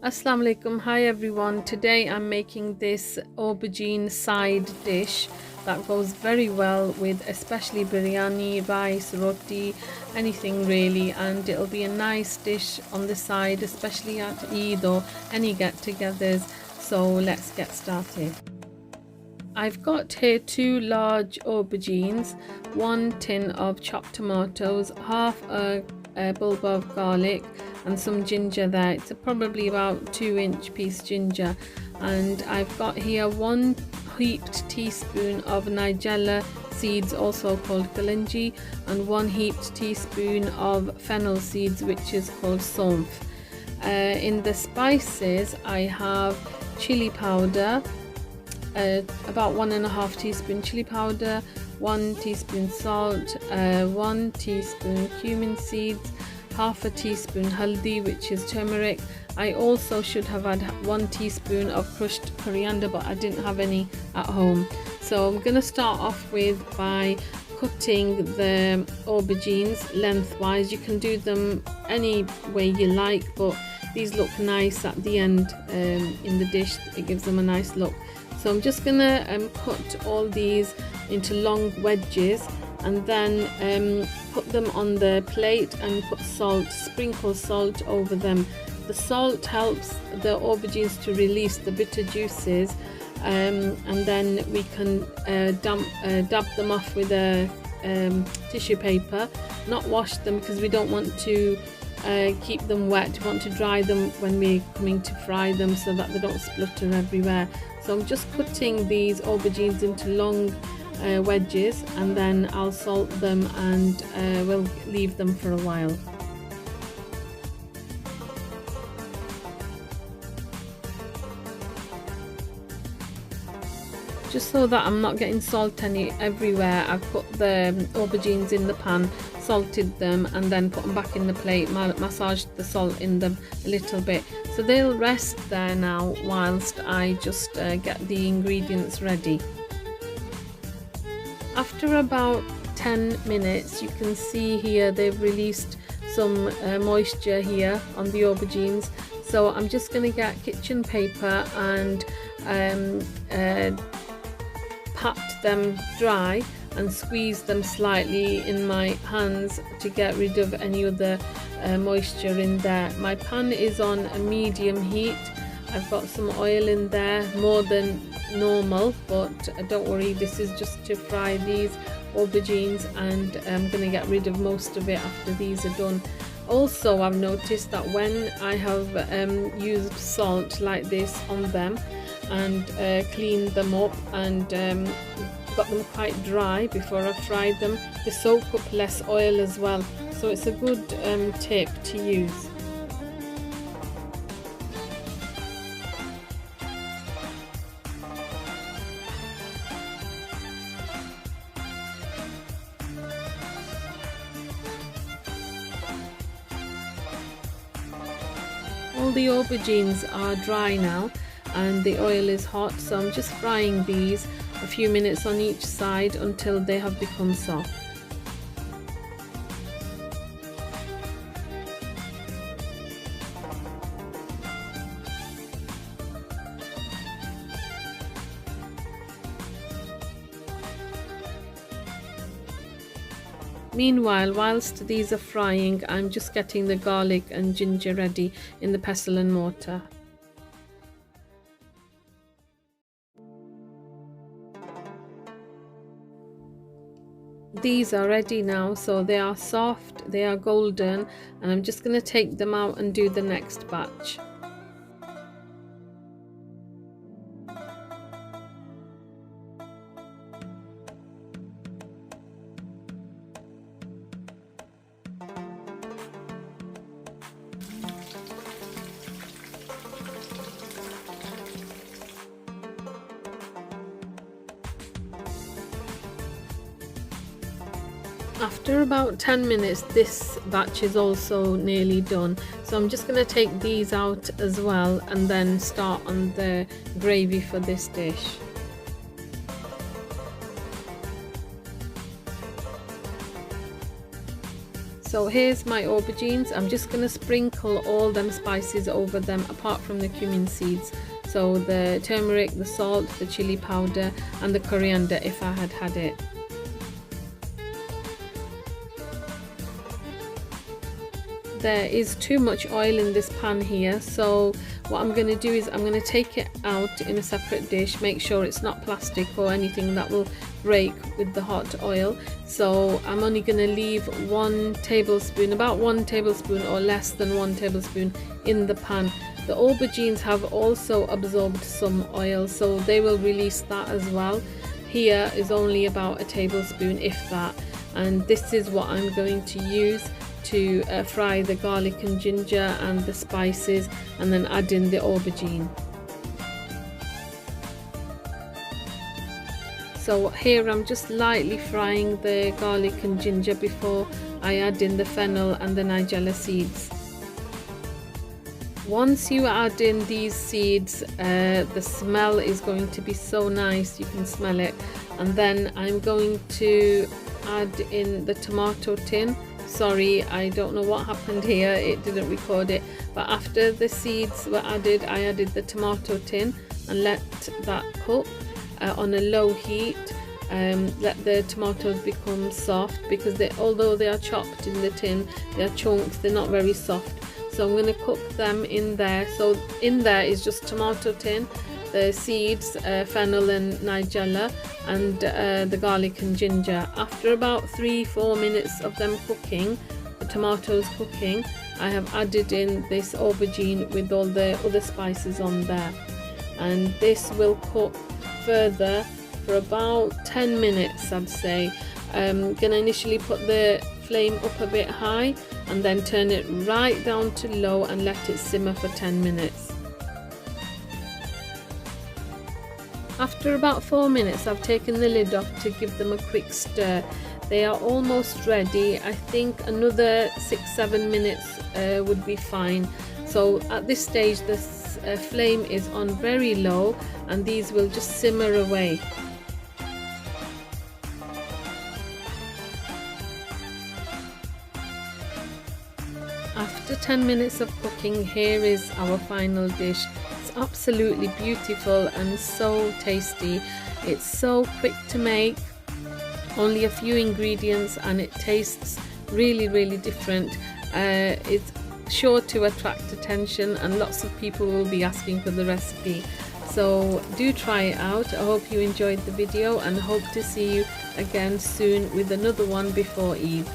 Assalamu alaikum. Hi everyone. Today I'm making this aubergine side dish that goes very well with especially biryani, rice, roti, anything really, and it'll be a nice dish on the side, especially at Eid or any get-togethers. So let's get started. I've got here 2 large aubergines, 1 tin of chopped tomatoes, half a bulb of garlic and some ginger there. It's probably about 2-inch piece ginger, and I've got here 1 heaped teaspoon of nigella seeds, also called kalanji, and 1 heaped teaspoon of fennel seeds, which is called saunf. In the spices I have chili powder, about 1.5 teaspoon chili powder, 1 teaspoon salt, 1 teaspoon cumin seeds, half a teaspoon haldi, which is turmeric. I also should have had 1 teaspoon of crushed coriander, but I didn't have any at home. So I'm going to start off by cutting the aubergines lengthwise. You can do them any way you like, but these look nice at the end in the dish. It gives them a nice look. So I'm just gonna cut all these into long wedges, and then put them on the plate and put sprinkle salt over them. The salt helps the aubergines to release the bitter juices, and then we can dab them off with a tissue paper, not wash them because we don't want to keep them wet. We want to dry them when we're coming to fry them so that they don't splutter everywhere. So I'm just cutting these aubergines into long wedges, and then I'll salt them and we'll leave them for a while. Just so that I'm not getting salt everywhere, I've put the aubergines in the pan, salted them, and then put them back in the plate, massaged the salt in them a little bit. So they'll rest there now whilst I just get the ingredients ready. After about 10 minutes, you can see here they've released some moisture here on the aubergines. So I'm just going to get kitchen paper and pat them dry and squeeze them slightly in my hands to get rid of any of the moisture in there. My pan is on a medium heat. I've got some oil in there, more than normal, but don't worry, this is just to fry these aubergines, and I'm going to get rid of most of it after these are done. Also, I've noticed that when I have used salt like this on them and cleaned them up and got them quite dry before I fried them, they soak up less oil as well. So it's a good tip to use. All the aubergines are dry now and the oil is hot, so I'm just frying these a few minutes on each side until they have become soft. Meanwhile, whilst these are frying, I'm just getting the garlic and ginger ready in the pestle and mortar. These are ready now, so they are soft, they are golden, and I'm just going to take them out and do the next batch. After about 10 minutes, this batch is also nearly done. So I'm just going to take these out as well and then start on the gravy for this dish. So here's my aubergines. I'm just going to sprinkle all them spices over them apart from the cumin seeds. So the turmeric, the salt, the chili powder and the coriander if I had it. There is too much oil in this pan here, so what I'm going to do is I'm going to take it out in a separate dish, make sure it's not plastic or anything that will break with the hot oil. So I'm only going to leave 1 tablespoon, about 1 tablespoon or less than 1 tablespoon in the pan. The aubergines have also absorbed some oil, so they will release that as well. Here is only about a tablespoon, if that, and this is what I'm going to use to fry the garlic and ginger and the spices, and then add in the aubergine. So here I'm just lightly frying the garlic and ginger before I add in the fennel and the nigella seeds. Once you add in these seeds, the smell is going to be so nice, you can smell it. And then I'm going to add in the tomato tin. Sorry, I don't know what happened here, it didn't record it, but after the seeds were added, I added the tomato tin and let that cook on a low heat. Let the tomatoes become soft, because although they are chopped in the tin, they are chunks, they're not very soft. So I'm going to cook them in there. So in there is just tomato tin, the seeds, fennel and nigella, and the garlic and ginger. After about 3-4 minutes of them cooking, the tomatoes cooking, I have added in this aubergine with all the other spices on there, and this will cook further for about 10 minutes, I'd say. I'm gonna initially put the flame up a bit high and then turn it right down to low and let it simmer for 10 minutes. After about 4 minutes, I've taken the lid off to give them a quick stir. They are almost ready. I think another 6-7 minutes would be fine. So at this stage, the flame is on very low and these will just simmer away. After 10 minutes of cooking, here is our final dish. It's absolutely beautiful and so tasty. It's so quick to make, only a few ingredients, and it tastes really different. It's sure to attract attention and lots of people will be asking for the recipe. So do try it out. I hope you enjoyed the video and hope to see you again soon with another one before Eid.